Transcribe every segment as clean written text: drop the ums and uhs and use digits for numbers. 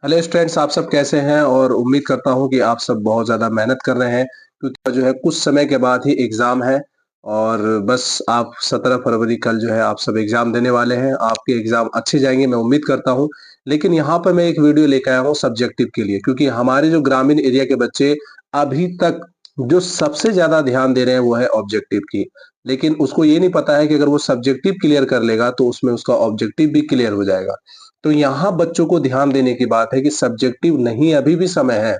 Hello students, आप सब कैसे हैं? और उम्मीद करता हूं कि आप सब बहुत ज़्यादा मेहनत कर रहे हैं, क्योंकि जो है कुछ समय के बाद ही एग्ज़ाम है। और बस आप 17 फरवरी कल जो है आप सब एग्ज़ाम देने वाले हैं। आपके एग्ज़ाम अच्छे जाएंगे, मैं उम्मीद करता हूं। लेकिन यहाँ पर मैं एक वीडियो लेकर आया हूँ सब्जेक्टिव के लिए, क्योंकि हमारे जो ग्रामीण एरिया के बच्चे अभी तक जो सबसे ज़्यादा ध्यान दे रहे हैं वो है ऑब्जेक्टिव की। लेकिन उसको ये नहीं पता है कि अगर वो सब्जेक्टिव क्लियर कर लेगा तो उसमें उसका ऑब्जेक्टिव भी क्लियर हो जाएगा। तो यहाँ बच्चों को ध्यान देने की बात है कि सब्जेक्टिव नहीं, अभी भी समय है।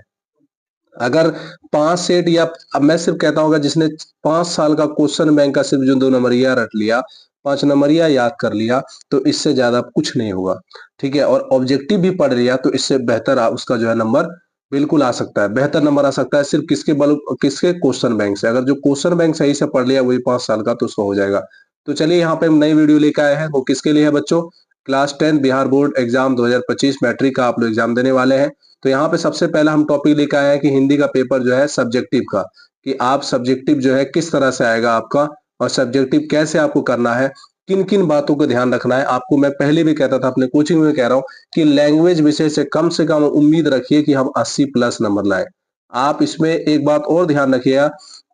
अगर 5 सेट या अब मैं सिर्फ कहता हूँ, जिसने 5 साल का क्वेश्चन बैंक का सिर्फ जो 2 नंबरिया रट लिया, 5 नंबरिया याद कर लिया, तो इससे ज़्यादा कुछ नहीं होगा, ठीक है? और ऑब्जेक्टिव भी पढ़ लिया तो इससे बेहतर उसका जो है नंबर बिल्कुल आ सकता है, बेहतर नंबर आ सकता है सिर्फ किसके क्वेश्चन बैंक से। अगर जो क्वेश्चन बैंक सही से पढ़ लिया वही 5 साल का, तो उसका हो जाएगा। तो चलिए यहाँ पे हम नई वीडियो लेकर आए हैं, वो किसके लिए है बच्चों? Class 10 Bihar board exam 2025 matric का आप लोग एग्जाम देने वाले हैं। तो यहाँ पे सबसे पहला हम टॉपिक लेकर आए हैं कि हिंदी का पेपर जो है सब्जेक्टिव का, कि आप सब्जेक्टिव जो है किस तरह से आएगा आपका, और सब्जेक्टिव कैसे आपको करना है, किन किन बातों को ध्यान रखना है आपको। मैं पहले भी कहता था, अपने कोचिंग में कह रहा हूँ कि लैंग्वेज विषय से कम उम्मीद रखिए कि हम 80 प्लस नंबर लाए। आप इसमें एक बात और ध्यान रखिएगा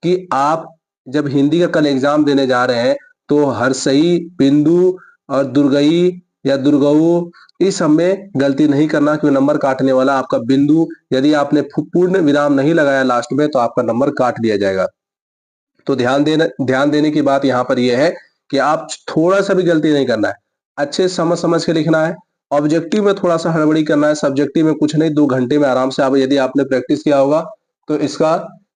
कि आप जब हिंदी का कल एग्जाम देने जा रहे हैं तो हरसई, बिंदु और दुर्गई या दुर्गऊ, इस सब में गलती नहीं करना, क्योंकि नंबर काटने वाला आपका बिंदु, यदि आपने पूर्ण विराम नहीं लगाया लास्ट में तो आपका नंबर काट दिया जाएगा। तो ध्यान देने की बात यहाँ पर यह है कि आप थोड़ा सा भी गलती नहीं करना है, अच्छे समझ समझ के लिखना है। ऑब्जेक्टिव में थोड़ा सा हड़बड़ी करना है, सब्जेक्टिव में कुछ नहीं, 2 घंटे में आराम से आप, यदि आपने प्रैक्टिस किया होगा तो इसका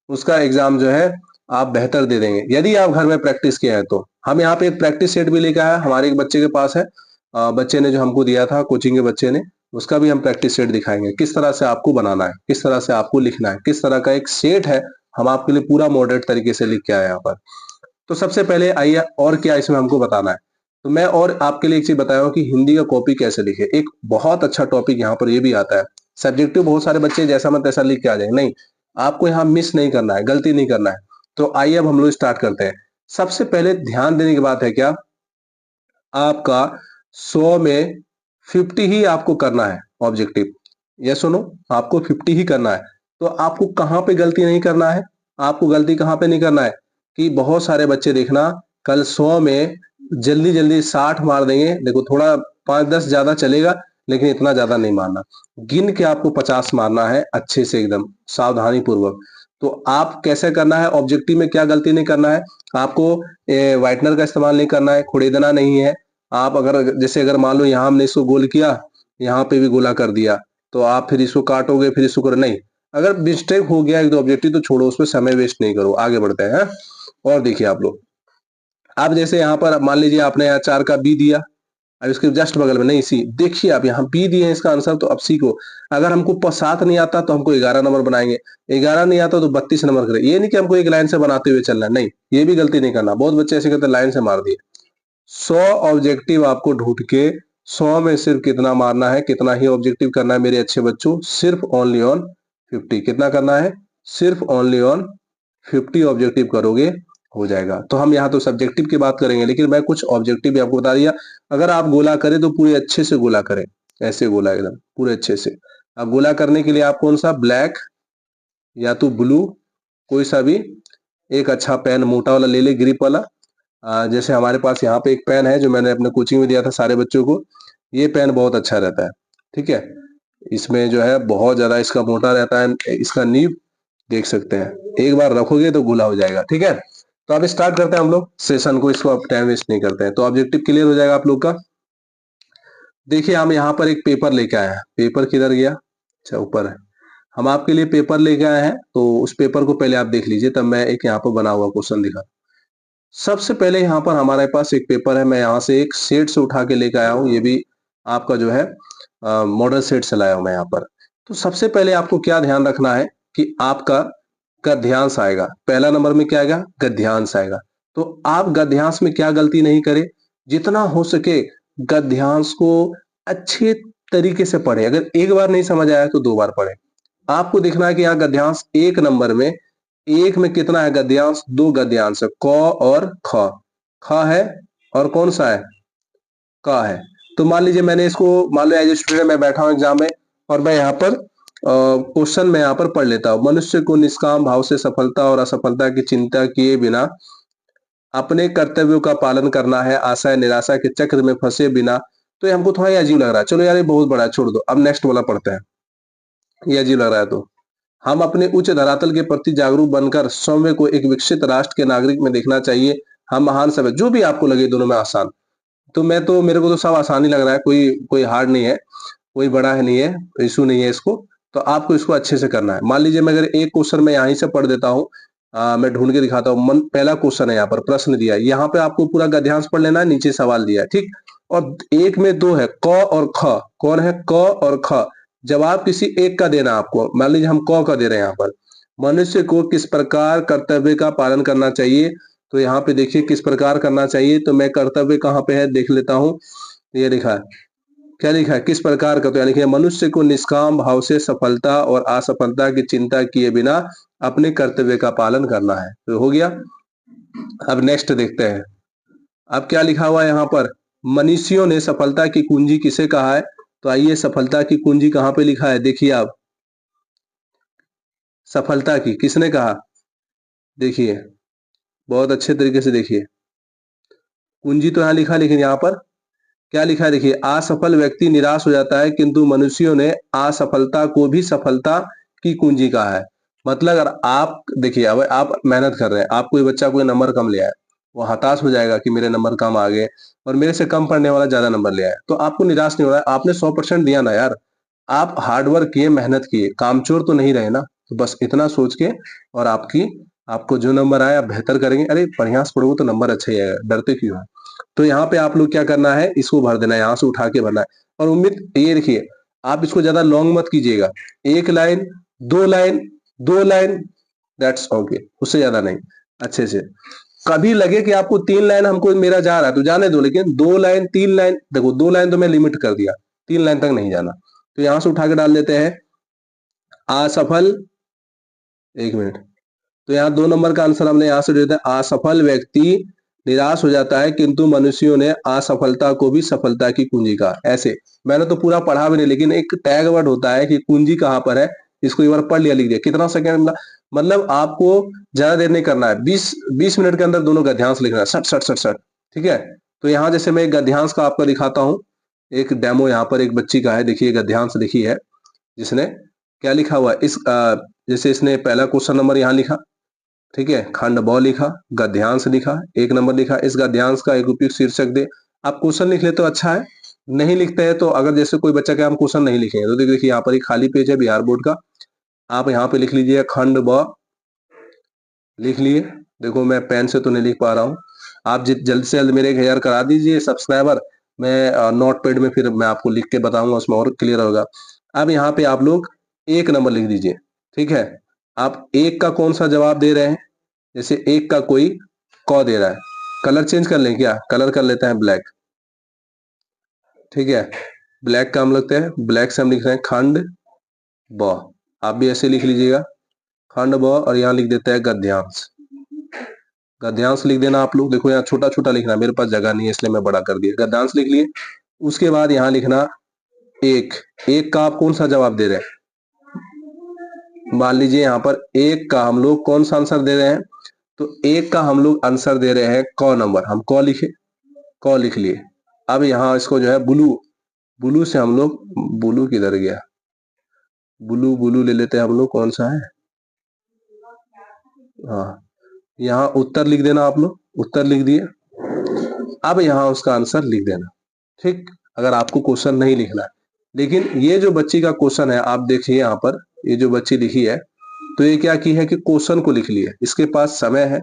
उसका एग्जाम जो है आप बेहतर दे देंगे, यदि आप घर में प्रैक्टिस किए हैं तो। हम यहाँ पे एक प्रैक्टिस सेट भी लेकर आया, हमारे एक बच्चे के पास है, बच्चे ने जो हमको दिया था, कोचिंग के बच्चे ने, उसका भी हम प्रैक्टिस सेट दिखाएंगे, किस तरह से आपको बनाना है, किस तरह से आपको लिखना है, किस तरह का एक सेट है। हम आपके लिए पूरा मॉडरेट तरीके से लिख के आए यहाँ पर। तो सबसे पहले आइए, और क्या इसमें हमको बताना है। तो मैं और आपके लिए एक चीज बताया हूँ कि हिंदी का कॉपी कैसे लिखे। एक बहुत अच्छा टॉपिक यहाँ पर ये भी आता है। सब्जेक्टिव बहुत सारे बच्चे जैसा मन तैसा लिख के आ जाएंगे, नहीं, आपको यहाँ मिस नहीं करना है, गलती नहीं करना है। तो आइए अब हम लोग स्टार्ट करते हैं। सबसे पहले ध्यान देने की बात है क्या, आपका 100 में 50 ही आपको करना है ऑब्जेक्टिव। ये सुनो, आपको 50 ही करना है। तो आपको कहाँ पे गलती नहीं करना है, आपको गलती कहाँ पे नहीं करना है कि बहुत सारे बच्चे देखना कल 100 में जल्दी जल्दी 60 मार देंगे। देखो, थोड़ा 5-10 ज्यादा चलेगा, लेकिन इतना ज्यादा नहीं मारना। गिन के आपको 50 मारना है, अच्छे से एकदम सावधानी पूर्वक। तो आप कैसे करना है, ऑब्जेक्टिव में क्या गलती नहीं करना है आपको? व्हाइटनर का इस्तेमाल नहीं करना है, खुड़ेदना नहीं है। आप अगर जैसे अगर मान लो यहाँ हमने इसको गोल किया, यहाँ पे भी गोला कर दिया, तो आप फिर इसको काटोगे, फिर इसको करो नहीं। अगर मिस्टेक हो गया एक दो ऑब्जेक्टिव तो छोड़ो, उसमें समय वेस्ट नहीं करो, आगे बढ़ते हैं। और देखिए आप लोग, आप जैसे यहाँ पर मान लीजिए आपने यहाँ 4 का बी दिया, अब इसके जस्ट बगल में नहीं सी, देखिए आप यहाँ बी दिए हैं इसका आंसर, तो अब सी को, अगर हमको 7 नहीं आता तो हमको 11 नंबर बनाएंगे, 11 नहीं आता तो 32 नंबर करें। ये नहीं कि हमको एक लाइन से बनाते हुए चलना है, नहीं, ये भी गलती नहीं करना। बहुत बच्चे ऐसे करते हैं, लाइन से मार दिए। 100 ऑब्जेक्टिव आपको ढूंढ के 100 में सिर्फ कितना मारना है, कितना ही ऑब्जेक्टिव करना है मेरे अच्छे बच्चों, सिर्फ ओनली ऑन 50। कितना करना है? सिर्फ ओनली ऑन 50 ऑब्जेक्टिव करोगे, हो जाएगा। तो हम यहाँ तो सब्जेक्टिव की बात करेंगे, लेकिन मैं कुछ ऑब्जेक्टिव भी आपको बता दिया। अगर आप गोला करें तो पूरे अच्छे से गोला करें, ऐसे गोला एकदम पूरे अच्छे से। अब गोला करने के लिए आप कौन सा, ब्लैक या तो ब्लू, कोई सा भी एक अच्छा पेन मोटा वाला ले ले, ग्रिप वाला। जैसे हमारे पास यहाँ पे एक पेन है जो मैंने अपने कोचिंग में दिया था सारे बच्चों को, ये पेन बहुत अच्छा रहता है, ठीक है। इसमें जो है बहुत ज्यादा इसका मोटा रहता है, इसका नीब देख सकते हैं, एक बार रखोगे तो गोला हो जाएगा, ठीक है। तो अब स्टार्ट करते हैं हम लोग सेशन को, इसको अब टाइम वेस्ट नहीं करते हैं। तो ऑब्जेक्टिव क्लियर हो जाएगा आप लोग का। देखिए हम यहाँ पर एक पेपर लेके आए हैं, पेपर किधर गया, अच्छा ऊपर है। हम आपके लिए पेपर लेके आए हैं, तो उस पेपर को पहले आप देख लीजिए, तब मैं एक यहाँ पर बना हुआ क्वेश्चन दिखा। सबसे पहले यहाँ पर हमारे पास एक पेपर है, मैं यहाँ से एक सेट से उठा के लेके आया हूँ, ये भी आपका जो है मॉडल सेट से लाया हूँ मैं यहाँ पर। तो सबसे पहले आपको क्या ध्यान रखना है कि आपका गद्यांश आएगा, पहला नंबर में क्या आएगा, गद्यांश आएगा। तो आप गद्यांश में क्या गलती नहीं करें, जितना हो सके गद्यांश को अच्छे तरीके से पढ़े। अगर एक बार नहीं समझ आया तो 2 बार पढ़े। आपको देखना है कि यहाँ गद्यांश एक नंबर में, एक में कितना है गद्यांश, 2 गद्यांश है, क और ख। ख है और कौन सा है, क है। तो मान लीजिए मैंने इसको, मान लो एज ए स्टूडेंट मैं बैठा हूं एग्जाम में, और मैं यहाँ पर क्वेश्चन में यहाँ पर पढ़ लेता हूँ। मनुष्य को निष्काम भाव से सफलता और असफलता की चिंता किए बिना अपने कर्तव्यों का पालन करना है, आशा निराशा के चक्र में फंसे बिना। तो ये हमको थोड़ा ये अजीब लग रहा है। चलो यार, ये बहुत बड़ा है, छोड़ दो। अब नेक्स्ट वाला पढ़ते हैं। ये अजीब लग रहा है तो हम अपने उच्च धरातल के प्रति जागरूक बनकर सौम्य को एक विकसित राष्ट्र के नागरिक में देखना चाहिए। हम महान सब है, जो भी आपको लगे दोनों में आसान। तो मेरे को तो सब आसान ही लग रहा है, कोई कोई हार्ड नहीं है, कोई बड़ा है नहीं है, इशू नहीं है इसको। तो आपको इसको अच्छे से करना है। मान लीजिए मैं अगर एक क्वेश्चन मैं यहीं से पढ़ देता हूँ, मैं ढूंढ के दिखाता हूँ। पहला क्वेश्चन है, यहाँ पर प्रश्न दिया है, यहाँ पे आपको पूरा गद्यांश पढ़ लेना है, नीचे सवाल दिया है, ठीक। और एक में दो है, क और ख। कौन है? क और ख। जवाब किसी एक का देना आपको। मान लीजिए हम क का दे रहे हैं यहाँ पर। मनुष्य को किस प्रकार कर्तव्य का पालन करना चाहिए? तो यहाँ पे देखिए किस प्रकार करना चाहिए। तो मैं कर्तव्य कहाँ पे है देख लेता हूँ। ये लिखा है, क्या लिखा है? किस प्रकार का? तो यानी कि मनुष्य को निष्काम भाव से सफलता और असफलता की चिंता किए बिना अपने कर्तव्य का पालन करना है। तो हो गया। अब नेक्स्ट देखते हैं। अब क्या लिखा हुआ है यहाँ पर? मनीषियों ने सफलता की कुंजी किसे कहा है? तो आइए, सफलता की कुंजी कहाँ पे लिखा है देखिए आप। सफलता की किसने कहा? देखिए, बहुत अच्छे तरीके से देखिए। कुंजी तो यहाँ लिखा, लेकिन यहाँ पर क्या लिखा है देखिए। असफल व्यक्ति निराश हो जाता है, किंतु मनुष्यों ने असफलता को भी सफलता की कुंजी कहा है। मतलब अगर आप देखिए, अब आप मेहनत कर रहे हैं, आप कोई बच्चा कोई नंबर कम ले आए, वो हताश हो जाएगा कि मेरे नंबर कम आ गए और मेरे से कम पढ़ने वाला ज्यादा नंबर ले आया। तो आपको निराश नहीं हो रहा है, आपने 100% दिया ना यार। आप हार्ड वर्क किए, मेहनत किए, कामचोर तो नहीं रहे ना। तो बस इतना सोच के, और आपको जो नंबर आया आप बेहतर करेंगे। अरे बढ़िया से पढ़ोगे तो नंबर अच्छा ही आएगा, डरते क्यों है? तो यहाँ पे आप लोग क्या करना है, इसको भर देना है, यहाँ से उठा के भरना है। और उम्मीद ये देखिए, आप इसको ज्यादा लॉन्ग मत कीजिएगा। एक लाइन, दो लाइन, दो लाइन, दैट्स ओके, उससे ज्यादा नहीं। अच्छे से कभी लगे कि आपको 3 लाइन हमको मेरा जा रहा है तो जाने दो, लेकिन 2 लाइन 3 लाइन, देखो 2 लाइन तो मैं लिमिट कर दिया, 3 लाइन तक नहीं जाना। तो यहां से उठा के डाल देते हैं असफल। एक मिनट। तो यहाँ 2 नंबर का आंसर हमने यहाँ से दे दिया। असफल व्यक्ति निराश हो जाता है, किंतु मनुष्यों ने असफलता को भी सफलता की कुंजी कहा। ऐसे मैंने तो पूरा पढ़ा भी नहीं, लेकिन एक टैग वर्ड होता है कि कुंजी कहाँ पर है, इसको एक बार पढ़ लिया, लिख दिया। कितना सेकंड? मतलब आपको ज्यादा देर नहीं करना है, 20 मिनट के अंदर दोनों गद्यांश लिखना है, सट सट सट सट। ठीक है। तो यहाँ जैसे मैं एक गद्यांश का आपको दिखाता हूँ, एक डेमो यहाँ पर एक बच्ची का है। देखिए गद्यांश लिखी है, जिसने क्या लिखा हुआ है इस जैसे इसने पहला क्वेश्चन नंबर यहाँ लिखा, ठीक है, खंड ब लिखा, गद्यांश लिखा, 1 नंबर लिखा। इस गद्यांश का एक उपयुक्त शीर्षक दे। आप क्वेश्चन लिख ले तो अच्छा है, नहीं लिखते हैं तो अगर जैसे कोई बच्चा क्या हम क्वेश्चन नहीं लिखेंगे, तो देखिए यहाँ पर एक खाली पेज है बिहार बोर्ड का, आप यहाँ पे लिख लीजिए खंड ब, लिख लिए। देखो मैं पेन से तो नहीं लिख पा रहा हूँ, आप जल्द से जल्द मेरे 1000 करा दीजिए सब्सक्राइबर। मैं नोट पैड में फिर मैं आपको लिख के बताऊंगा, उसमें और क्लियर होगा। अब यहाँ पे आप लोग 1 नंबर लिख दीजिए, ठीक है। आप एक का कौन सा जवाब दे रहे हैं? जैसे एक का कोई क दे रहा है, कलर चेंज कर लें क्या? कलर कर लेते हैं ब्लैक, ठीक है। ब्लैक का हम लगते हैं, ब्लैक से हम लिख रहे हैं खंड ब। आप भी ऐसे लिख लीजिएगा खंड ब, और यहाँ लिख देते हैं गद्यांश। गद्यांश लिख देना आप लोग। देखो यहाँ छोटा छोटा लिखना, मेरे पास जगह नहीं है इसलिए मैं बड़ा कर दिया। गद्यांश लिख लिए। उसके बाद यहाँ लिखना एक। एक का आप कौन सा जवाब दे रहे हैं? मान लीजिए यहाँ पर एक का हम लोग कौन सा आंसर दे रहे हैं? तो एक का हम लोग आंसर दे रहे हैं क नंबर। हम क लिखे, क लिख लिए। अब यहाँ इसको जो है ब्लू, ब्लू से हम लोग, ब्लू किधर गया? ब्लू ब्लू ले लेते हैं हम लोग, कौन सा है? हाँ, यहाँ उत्तर लिख देना आप लोग, उत्तर लिख दिए। अब यहाँ उसका आंसर लिख देना, ठीक। अगर आपको क्वेश्चन नहीं लिखना है, लेकिन ये जो बच्ची का क्वेश्चन है, आप देखिए यहाँ पर ये जो बच्ची लिखी है, तो ये क्या की है कि क्वेश्चन को लिख लिया। इसके पास समय है,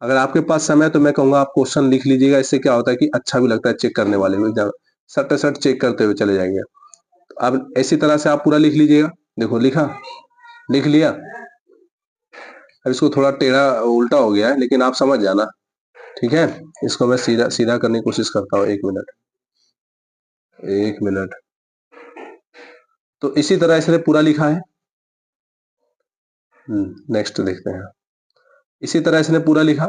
अगर आपके पास समय तो मैं कहूंगा आप क्वेश्चन लिख लीजिएगा। इससे क्या होता है कि अच्छा भी लगता है चेक करने वाले को, एकदम सट सट चेक करते हुए चले जाएंगे। अब इसी तरह से आप पूरा लिख लीजिएगा। देखो लिखा, लिख लिया। अब इसको थोड़ा टेढ़ा उल्टा हो गया है, लेकिन आप समझ जाना, ठीक है। इसको मैं सीधा सीधा करने की कोशिश करता हूँ। 1 मिनट, 1 मिनट। तो इसी तरह इसने पूरा लिखा है। नेक्स्ट देखते हैं। इसी तरह इसने पूरा लिखा,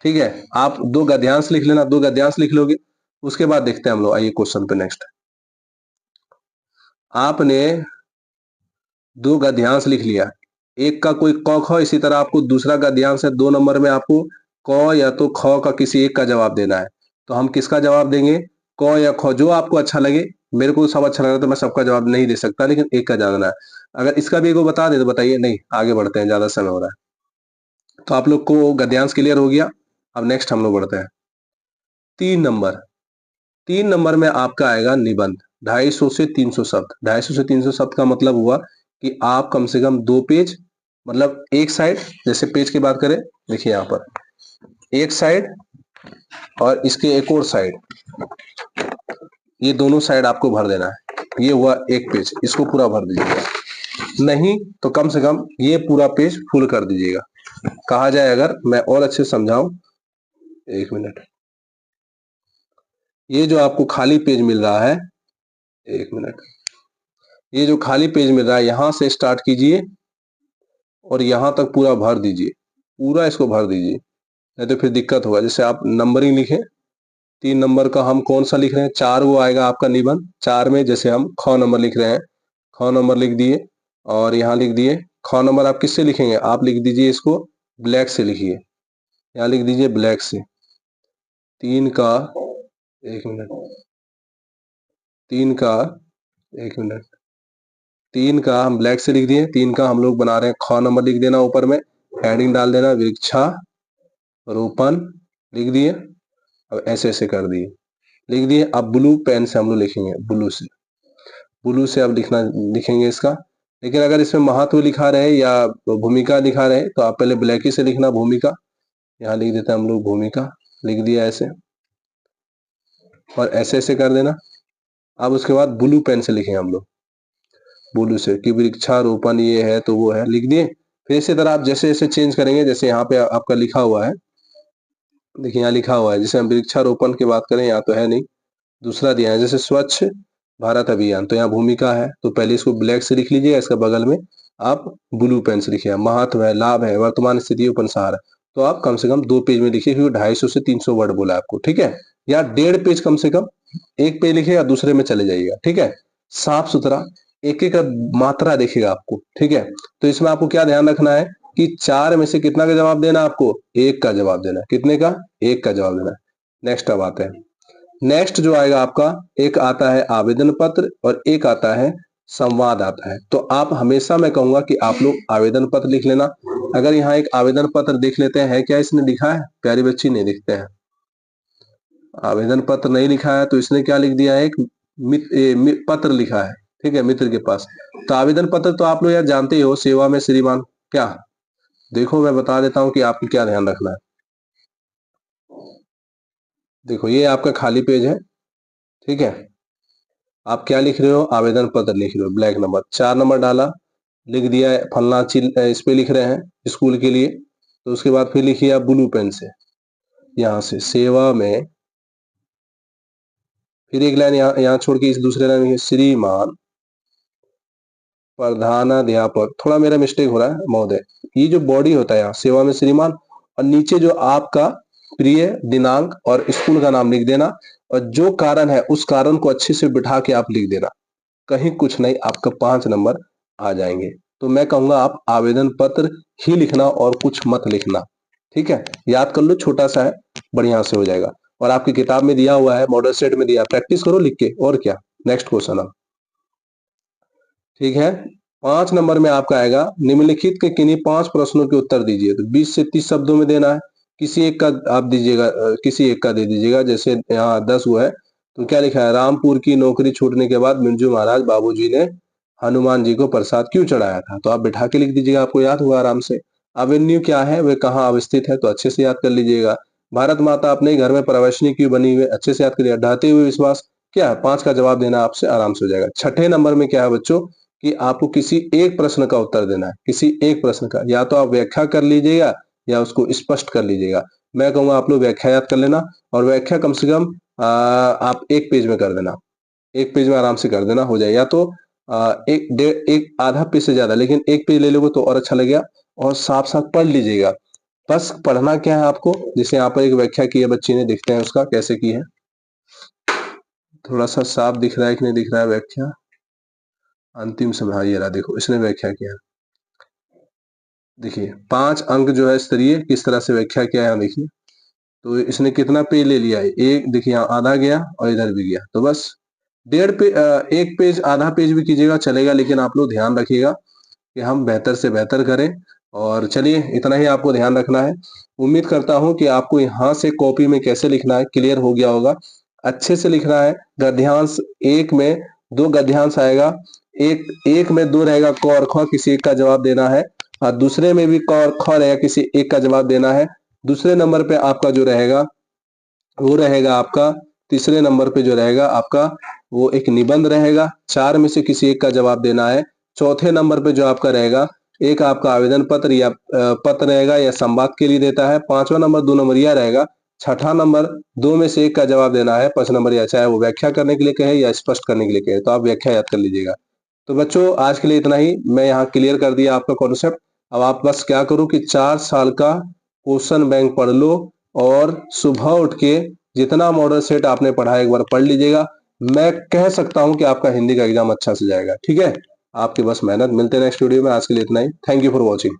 ठीक है। आप 2 गद्यांश लिख लेना, 2 गद्यांश लिख लोगे। उसके बाद देखते हैं हम लोग, आइए क्वेश्चन पे नेक्स्ट। आपने दो गद्यांश लिख लिया, एक का कोई क ख, इसी तरह आपको दूसरा गद्यांश है 2 नंबर में, आपको क या तो ख का किसी एक का जवाब देना है। तो हम किसका जवाब देंगे? क या ख, जो आपको अच्छा लगे। मेरे को सब अच्छा लग रहा है तो मैं सबका जवाब नहीं दे सकता, लेकिन एक का देना है। अगर इसका भी एक को बता दे तो बताइए। नहीं, आगे बढ़ते हैं, ज्यादा समय हो रहा है। तो आप लोग को गद्यांश क्लियर हो गया। अब नेक्स्ट हम लोग बढ़ते हैं 3 नंबर। 3 नंबर में आपका आएगा निबंध, 250 से 300 शब्द। 250 से 300 शब्द का मतलब हुआ कि आप कम से कम 2 पेज, मतलब एक साइड, जैसे पेज की बात करें, देखिए यहाँ पर एक साइड और इसके एक और साइड, ये दोनों साइड आपको भर देना है। ये हुआ एक पेज, इसको पूरा भर दीजिएगा। नहीं तो कम से कम ये पूरा पेज फुल कर दीजिएगा। कहा जाए, अगर मैं और अच्छे से समझाऊं, 1 मिनट, ये जो आपको खाली पेज मिल रहा है, 1 मिनट, ये जो खाली पेज मिल रहा है, यहां से स्टार्ट कीजिए और यहां तक पूरा भर दीजिए, पूरा इसको भर दीजिए, नहीं तो फिर दिक्कत होगा। जैसे आप नंबरिंग लिखे, 3 नंबर का हम कौन सा लिख रहे हैं, 4 वो आएगा आपका निबंध। 4 में जैसे हम ख नंबर लिख रहे हैं, ख नंबर लिख दिए और यहाँ लिख दिए। ख नंबर आप किससे लिखेंगे? आप लिख दीजिए इसको ब्लैक से लिखिए, यहाँ लिख दीजिए ब्लैक से। 3 का, 1 मिनट, 3 का, 1 मिनट, 3 का हम ब्लैक से लिख दिए। 3 का हम लोग बना रहे हैं, ख नंबर लिख देना, ऊपर में हेडिंग डाल देना, वृक्षारोपण लिख दिए। अब ऐसे ऐसे कर दिए, लिख दिए। अब ब्लू पेन से हम लोग लिखेंगे, ब्लू से अब लिखेंगे इसका। लेकिन अगर इसमें महत्व लिखा रहे या भूमिका लिखा रहे तो आप पहले ब्लैक ही से लिखना, भूमिका। यहाँ लिख देते हैं हम लोग भूमिका, लिख दिया ऐसे और ऐसे ऐसे कर देना। अब उसके बाद ब्लू पेन से लिखेंगे हम लोग, ब्लू से, कि वृक्षारोपण ये है तो वो है, लिख दिए। फिर इसी तरह आप जैसे जैसे चेंज करेंगे, जैसे यहाँ पे आपका लिखा हुआ है, देखिए यहाँ लिखा हुआ है, जैसे हम वृक्षारोपण की बात करें, यहाँ तो है नहीं, दूसरा दिया है, जैसे स्वच्छ भारत अभियान, तो यहाँ भूमिका है, तो पहले इसको ब्लैक से लिख लीजिएगा, इसका बगल में आप ब्लू पेन से लिखिए। महत्व है, लाभ है, वर्तमान स्थिति, उपसंहार है, तो आप कम से कम 2 पेज में लिखिए, क्योंकि 250 से 300 वर्ड बोला आपको, ठीक है। या 1.5 पेज कम से कम, एक पेज लिखिएगा, दूसरे में चले जाइएगा, ठीक है। साफ सुथरा, एक एक मात्रा देखिएगा आपको, ठीक है। तो इसमें आपको क्या ध्यान रखना है कि 4 में से कितना का जवाब देना है आपको? 1 का जवाब देना है। कितने का? 1 का जवाब देना है। नेक्स्ट अब आते हैं, नेक्स्ट जो आएगा आपका, एक आता है आवेदन पत्र और एक आता है संवाद आता है। तो आप हमेशा, मैं कहूंगा कि आप लोग आवेदन पत्र लिख लेना। अगर यहाँ एक आवेदन पत्र देख लेते हैं, क्या इसने लिखा है? प्यारी बच्ची, नहीं लिखते हैं, आवेदन पत्र नहीं लिखा है, तो इसने क्या लिख दिया है? एक पत्र लिखा है, ठीक है, मित्र के पास। तो आवेदन पत्र तो आप लोग यार जानते ही हो, सेवा में श्रीमान, क्या? देखो मैं बता देता हूँ कि आपको क्या ध्यान रखना है। देखो ये आपका खाली पेज है, ठीक है। आप क्या लिख रहे हो? आवेदन पत्र लिख रहे हो, ब्लैक नंबर, 4 नंबर डाला, लिख दिया है फलना चीज, इस पे लिख रहे हैं स्कूल के लिए। तो उसके बाद फिर लिखिए आप ब्लू पेन से, यहाँ से सेवा में, फिर एक लाइन यहाँ यहाँ छोड़ के इस दूसरे लाइन में श्रीमान प्रधानाध्यापक, थोड़ा मेरा मिस्टेक हो रहा है महोदय, ये जो बॉडी होता है यहाँ सेवा में श्रीमान, और नीचे जो आपका प्रिय दिनांक और स्कूल का नाम लिख देना, और जो कारण है उस कारण को अच्छे से बिठा के आप लिख देना। कहीं कुछ नहीं, आपका 5 नंबर आ जाएंगे। तो मैं कहूंगा आप आवेदन पत्र ही लिखना और कुछ मत लिखना, ठीक है। याद कर लो, छोटा सा है, बढ़िया से हो जाएगा। और आपकी किताब में दिया हुआ है, मॉडल सेट में दिया, प्रैक्टिस करो लिख के, और क्या। नेक्स्ट क्वेश्चन अब, ठीक है। 5 नंबर में आपका आएगा, निम्नलिखित के किन्हीं 5 प्रश्नों के उत्तर दीजिए। तो 20 से 30 शब्दों में देना है, किसी एक का आप दीजिएगा, किसी एक का दे दीजिएगा। जैसे यहाँ 10 हुआ है, तो क्या लिखा है? रामपुर की नौकरी छूटने के बाद मिंजू महाराज बाबूजी ने हनुमान जी को प्रसाद क्यों चढ़ाया था? तो आप बिठा के लिख दीजिएगा, आपको याद होगा आराम से। अवेन्यू क्या है, वह कहाँ अवस्थित है? तो अच्छे से याद कर लीजिएगा। भारत माता अपने घर में प्रवेशनी क्यों बनी हुई है? अच्छे से याद करिएगा। ढाते हुए विश्वास, क्या है? 5 का जवाब देना, आपसे आराम से हो जाएगा। छठे नंबर में क्या है बच्चों, कि आपको किसी एक प्रश्न का उत्तर देना है, किसी एक प्रश्न का। या तो आप व्याख्या कर लीजिएगा या उसको स्पष्ट कर लीजिएगा। मैं कहूंगा आप लोग व्याख्या याद कर लेना, और व्याख्या कम से कम आप 1 पेज में कर देना, 1 पेज में आराम से कर देना, हो जाए। या तो एक आधा पेज से ज्यादा, लेकिन 1 पेज ले लोगे तो और अच्छा लगेगा। और साथ साथ पढ़ लीजिएगा। बस पढ़ना क्या है आपको, जैसे यहाँ पर एक व्याख्या की है बच्ची ने, देखते हैं उसका कैसे की है। थोड़ा सा साफ दिख रहा है कि नहीं दिख रहा है व्याख्या? अंतिम समय, हाँ ये रहा, देखो इसने व्याख्या किया। देखिए 5 अंक जो है स्तरीय किस तरह से व्याख्या किया है, यहाँ देखिए। तो इसने कितना पेज ले लिया है, एक देखिए यहाँ आधा गया और इधर भी गया, तो बस डेढ़ पे एक पेज, आधा पेज भी कीजिएगा चलेगा, लेकिन आप लोग ध्यान रखिएगा कि हम बेहतर से बेहतर करें। और चलिए इतना ही आपको ध्यान रखना है। उम्मीद करता हूँ कि आपको यहाँ से कॉपी में कैसे लिखना है क्लियर हो गया होगा। अच्छे से लिखना है। गद्यांश एक में 2 गद्यांश आएगा, एक एक में 2 रहेगा क और ख, किसी एक का जवाब देना है, और दूसरे में भी क और ख रहेगा, किसी एक का जवाब देना है। दूसरे नंबर पे आपका जो रहेगा वो रहेगा आपका, तीसरे नंबर पे जो रहेगा आपका वो एक निबंध रहेगा, 4 में से किसी एक का जवाब देना है। चौथे नंबर पे जो आपका रहेगा, एक आपका आवेदन पत्र या पत्र रहेगा या संवाद के लिए देता है। 5वां नंबर 2 नंबरिया रहेगा। छठा नंबर 2 में से एक का जवाब देना है, 5 नंबरिया, चाहे वो व्याख्या करने के लिए कहे या स्पष्ट करने के लिए कहे, तो आप व्याख्या याद कर लीजिएगा। तो बच्चों आज के लिए इतना ही, मैं यहाँ क्लियर कर दिया आपका कॉन्सेप्ट। अब आप बस क्या करो कि 4 साल का क्वेश्चन बैंक पढ़ लो, और सुबह उठ के जितना मॉडल सेट आपने पढ़ा है एक बार पढ़ लीजिएगा। मैं कह सकता हूं कि आपका हिंदी का एग्जाम अच्छा से जाएगा। ठीक है, आपकी बस मेहनत। मिलते हैं नेक्स्ट वीडियो में, आज के लिए इतना ही। Thank you for watching.